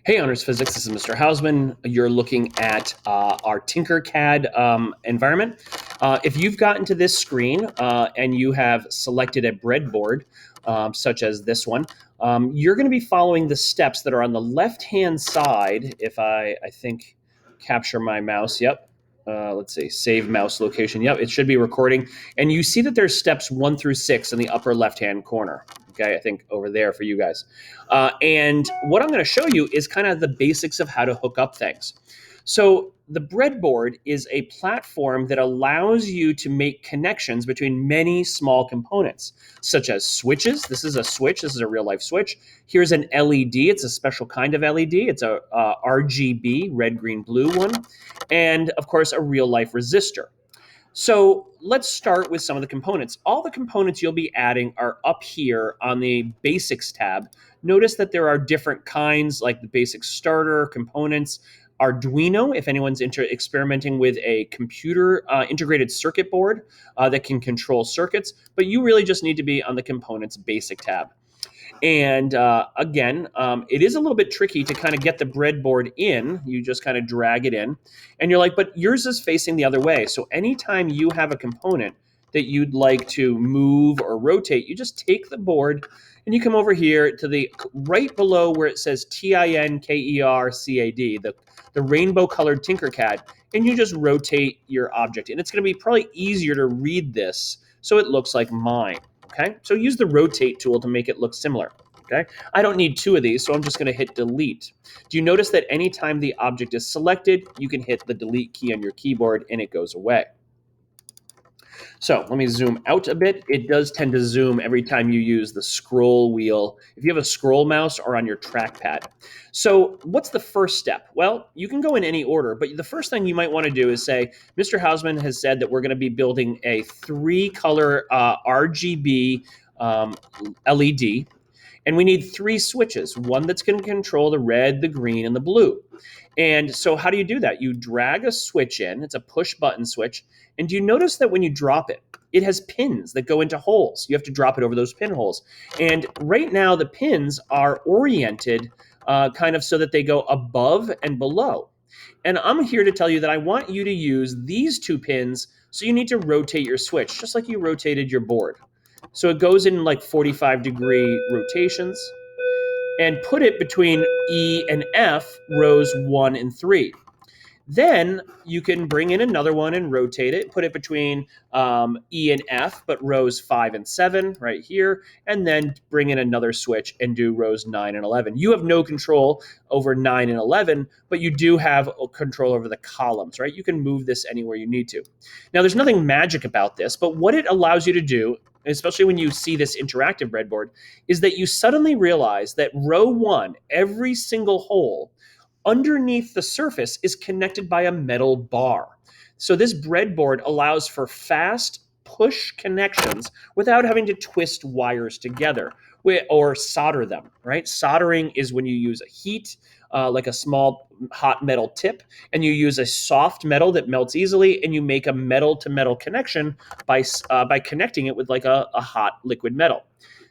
Hey, Honors Physics, this is Mr. Hausman. You're looking at our Tinkercad environment. If you've gotten to this screen and you have selected a breadboard, such as this one, you're going to be following the steps that are on the left-hand side. If I think, capture my mouse, yep. Let's see, save mouse location. Yep, it should be recording. And you see that there's steps 1 through 6 in the upper left-hand corner. Okay, I think over there for you guys. And what I'm going to show you is kind of the basics of how to hook up things. So the breadboard is a platform that allows you to make connections between many small components, such as switches. This is a switch. This is a real life switch. Here's an LED. It's a special kind of LED. It's a RGB, red, green, blue one. And of course, a real life resistor. So let's start with some of the components. All the components you'll be adding are up here on the Basics tab. Notice that there are different kinds, like the basic starter components, Arduino, if anyone's experimenting with a computer integrated circuit board that can control circuits, but you really just need to be on the components basic tab. And again, it is a little bit tricky to kind of get the breadboard in. You just kind of drag it in. And you're like, but yours is facing the other way. So anytime you have a component that you'd like to move or rotate, you just take the board and you come over here to the right below where it says Tinkercad, the rainbow colored Tinkercad, and you just rotate your object. And it's going to be probably easier to read this so it looks like mine. Okay, so use the rotate tool to make it look similar. Okay, I don't need 2 of these, so I'm just going to hit delete. Do you notice that anytime the object is selected, you can hit the delete key on your keyboard and it goes away? So let me zoom out a bit. It does tend to zoom every time you use the scroll wheel, if you have a scroll mouse or on your trackpad. So what's the first step? Well, you can go in any order, but the first thing you might want to do is say, Mr. Hausman has said that we're going to be building a 3-color RGB LED, and we need 3 switches, one that's going to control the red, the green, and the blue. And so how do you do that? You drag a switch in. It's a push button switch. And do you notice that when you drop it, it has pins that go into holes? You have to drop it over those pinholes. And right now the pins are oriented kind of so that they go above and below. And I'm here to tell you that I want you to use these 2 pins, so you need to rotate your switch, just like you rotated your board. So it goes in like 45-degree rotations, and put it between E and F, rows 1 and 3. Then you can bring in another one and rotate it, put it between E and F, but rows 5 and 7 right here, and then bring in another switch and do rows 9 and 11. You have no control over 9 and 11, but you do have control over the columns, right? You can move this anywhere you need to. Now, there's nothing magic about this, but what it allows you to do, especially when you see this interactive breadboard, is that you suddenly realize that row 1, every single hole underneath the surface is connected by a metal bar. So this breadboard allows for fast push connections without having to twist wires together or solder them, right? Soldering is when you use a heat, like a small hot metal tip, and you use a soft metal that melts easily, and you make a metal-to-metal connection by connecting it with like a hot liquid metal.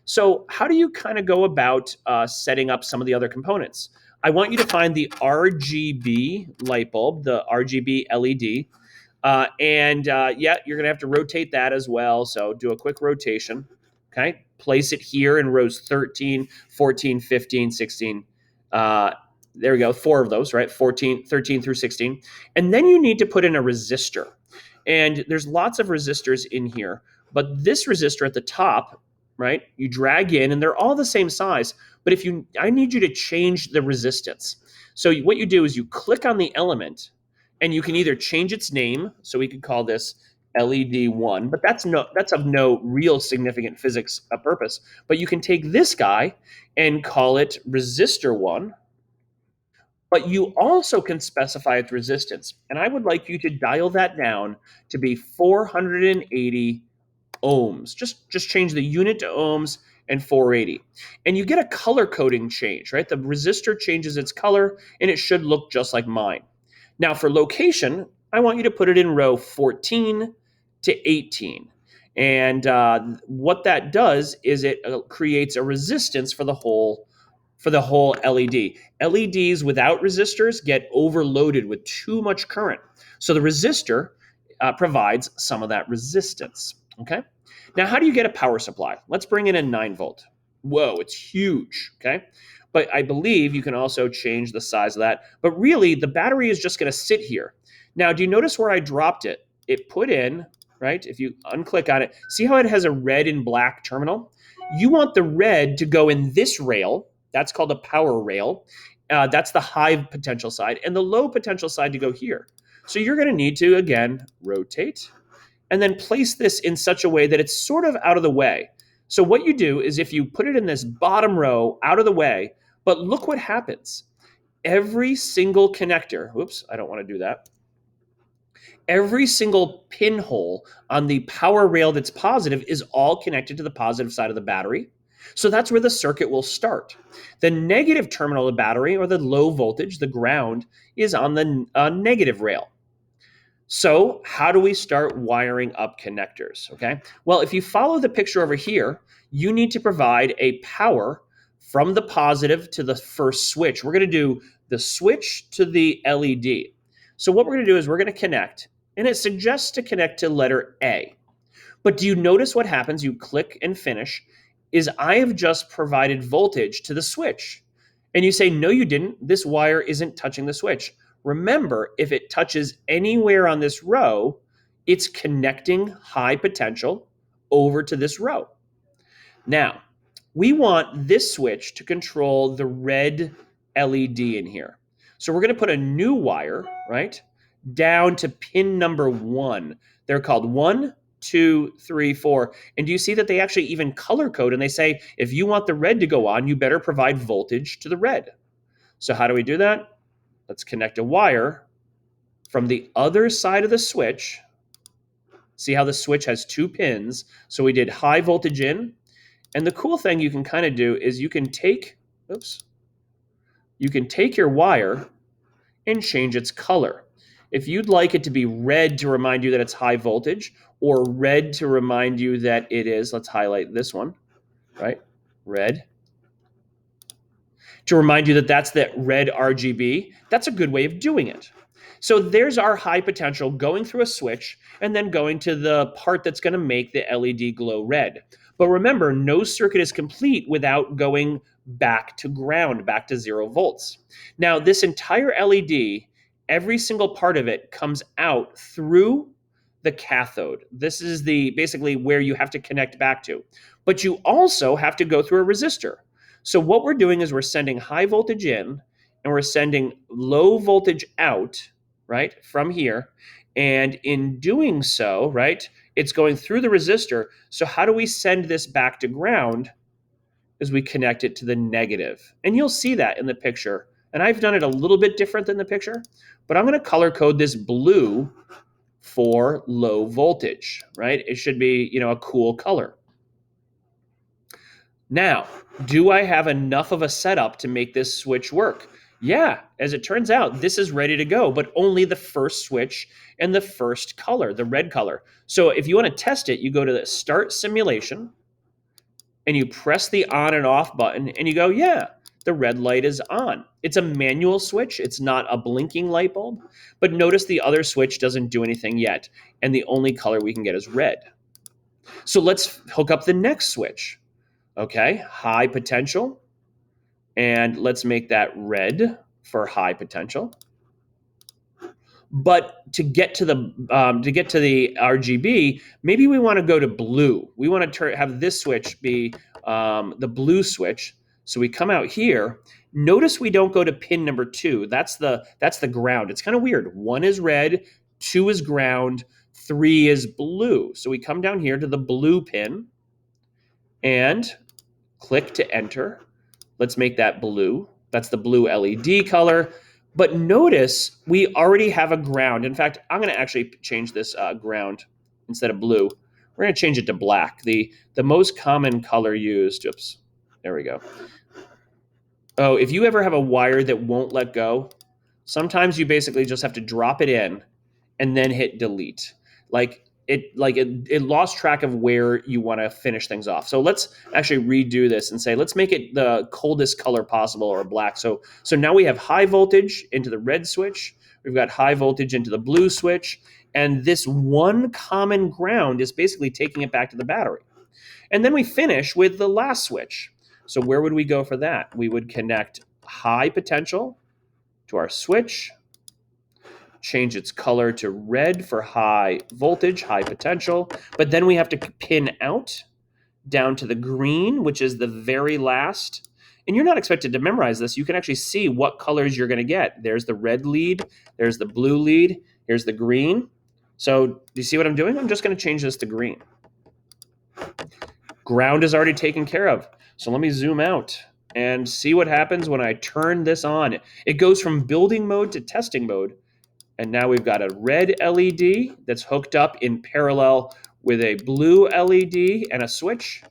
So how do you kind of go about setting up some of the other components? I want you to find the RGB light bulb, the RGB LED. Yeah, you're going to have to rotate that as well. So do a quick rotation. Okay. Place it here in rows 13, 14, 15, 16. There we go. 4 of those, right? 13 through 16. And then you need to put in a resistor. And there's lots of resistors in here. But this resistor at the top, right, you drag in, and they're all the same size. But I need you to change the resistance. So what you do is you click on the element, and you can either change its name. So we could call this LED1, but that's of no real significant physics purpose. But you can take this guy and call it resistor1. But you also can specify its resistance. And I would like you to dial that down to be 480 ohms. Just change the unit to ohms and 480. And you get a color coding change, right? The resistor changes its color, and it should look just like mine. Now for location, I want you to put it in row 14 to 18. And what that does is it creates a resistance for the whole for the whole LED. LEDs without resistors get overloaded with too much current. So the resistor provides some of that resistance. Okay. Now, how do you get a power supply? Let's bring in a 9 volt. Whoa, it's huge. Okay. But I believe you can also change the size of that. But really, the battery is just going to sit here. Now, do you notice where I dropped it? It put in, right? If you unclick on it, see how it has a red and black terminal? You want the red to go in this rail. That's called a power rail. That's the high potential side, and the low potential side to go here. So you're going to need to, again, rotate and then place this in such a way that it's sort of out of the way. So what you do is if you put it in this bottom row out of the way, but look what happens. Every single connector, whoops, I don't want to do that. Every single pinhole on the power rail that's positive is all connected to the positive side of the battery. So that's where the circuit will start. The negative terminal of the battery, or the low voltage, the ground, is on the negative rail. So how do we start wiring up connectors? Okay. Well, if you follow the picture over here, you need to provide a power from the positive to the first switch. We're going to do the switch to the LED. So what we're going to do is we're going to connect, and it suggests to connect to letter A. But do you notice what happens? You click and finish, is I have just provided voltage to the switch. And you say, no, you didn't. This wire isn't touching the switch. Remember, if it touches anywhere on this row, it's connecting high potential over to this row. Now, we want this switch to control the red LED in here. So we're going to put a new wire, right, down to pin number 1. They're called 1, 2, 3, 4. And do you see that they actually even color code, and they say, if you want the red to go on, you better provide voltage to the red. So how do we do that? Let's connect a wire from the other side of the switch. See how the switch has 2 pins? So we did high voltage in. And the cool thing you can kind of do is you can take, you can take your wire and change its color. If you'd like it to be red to remind you that it's high voltage, or red to remind you that it is, let's highlight this one, right? Red. To remind you that that's that red RGB, that's a good way of doing it. So there's our high potential going through a switch and then going to the part that's going to make the LED glow red. But remember, no circuit is complete without going back to ground, back to 0 volts. Now, this entire LED, every single part of it comes out through the cathode. This is the basically where you have to connect back to. But you also have to go through a resistor. So what we're doing is we're sending high voltage in and we're sending low voltage out, right, from here. And in doing so, right, it's going through the resistor. So how do we send this back to ground? Is we connect it to the negative. And you'll see that in the picture. And I've done it a little bit different than the picture, but I'm going to color code this blue for low voltage, right? It should be, a cool color. Now, do I have enough of a setup to make this switch work? Yeah, as it turns out, this is ready to go, but only the first switch and the first color, the red color. So if you want to test it, you go to the Start Simulation, and you press the on and off button, and you go, yeah, the red light is on. It's a manual switch. It's not a blinking light bulb. But notice the other switch doesn't do anything yet, and the only color we can get is red. So let's hook up the next switch. Okay, high potential, and let's make that red for high potential. But to get to the RGB, maybe we want to go to blue. We want to have this switch be the blue switch. So we come out here. Notice we don't go to pin number 2. That's the ground. It's kind of weird. 1 is red, 2 is ground, 3 is blue. So we come down here to the blue pin and click to enter. Let's make that blue. That's the blue LED color. But notice we already have a ground. In fact, I'm going to actually change this ground instead of blue. We're going to change it to black. The most common color used. Oops, there we go. Oh, if you ever have a wire that won't let go, sometimes you basically just have to drop it in and then hit delete. Like it lost track of where you want to finish things off. So let's actually redo this and say, let's make it the coldest color possible, or black. So now we have high voltage into the red switch. We've got high voltage into the blue switch. And this one common ground is basically taking it back to the battery. And then we finish with the last switch. So where would we go for that? We would connect high potential to our switch, change its color to red for high voltage, high potential, but then we have to pin out down to the green, which is the very last. And you're not expected to memorize this. You can actually see what colors you're going to get. There's the red lead, there's the blue lead, here's the green. So do you see what I'm doing? I'm just going to change this to green. Ground is already taken care of. So let me zoom out and see what happens when I turn this on. It goes from building mode to testing mode. And now we've got a red LED that's hooked up in parallel with a blue LED and a switch,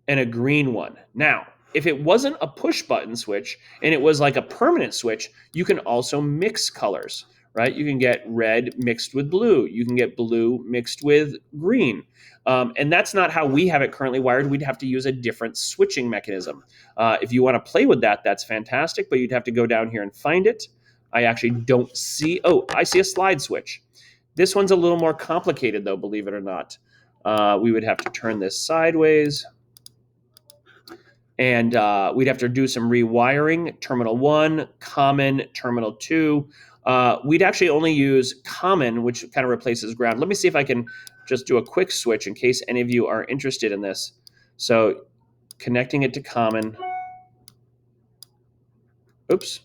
and a green one. Now, if it wasn't a push button switch and it was like a permanent switch, you can also mix colors, right? You can get red mixed with blue. You can get blue mixed with green. And that's not how we have it currently wired. We'd have to use a different switching mechanism. If you want to play with that, that's fantastic, but you'd have to go down here and find it. I actually don't see, oh, I see a slide switch. This one's a little more complicated though, believe it or not. We would have to turn this sideways. And we'd have to do some rewiring. Terminal 1, common, terminal 2. We'd actually only use common, which kind of replaces ground. Let me see if I can just do a quick switch in case any of you are interested in this. So connecting it to common. Oops.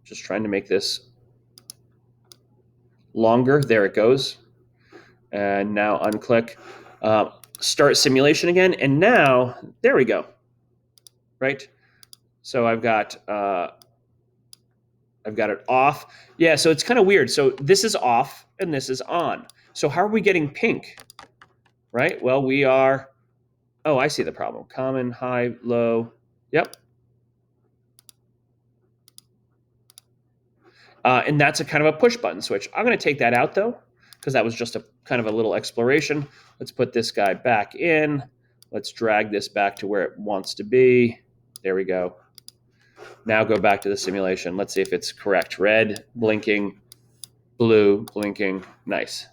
Just trying to make this longer. There it goes. And now unclick. Start simulation again. And now, there we go. Right? So I've got it off. Yeah, so it's kind of weird. So this is off and this is on. So how are we getting pink? Right? Well, we are, oh, I see the problem. Common, high, low. Yep. And that's a kind of a push button switch. I'm going to take that out though, because that was just a kind of a little exploration. Let's put this guy back in. Let's drag this back to where it wants to be. There we go. Now go back to the simulation. Let's see if it's correct. Red, blinking, blue, blinking, nice.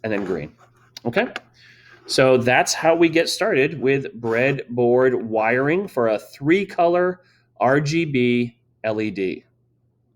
And then green. Okay. So that's how we get started with breadboard wiring for a 3-color RGB LED.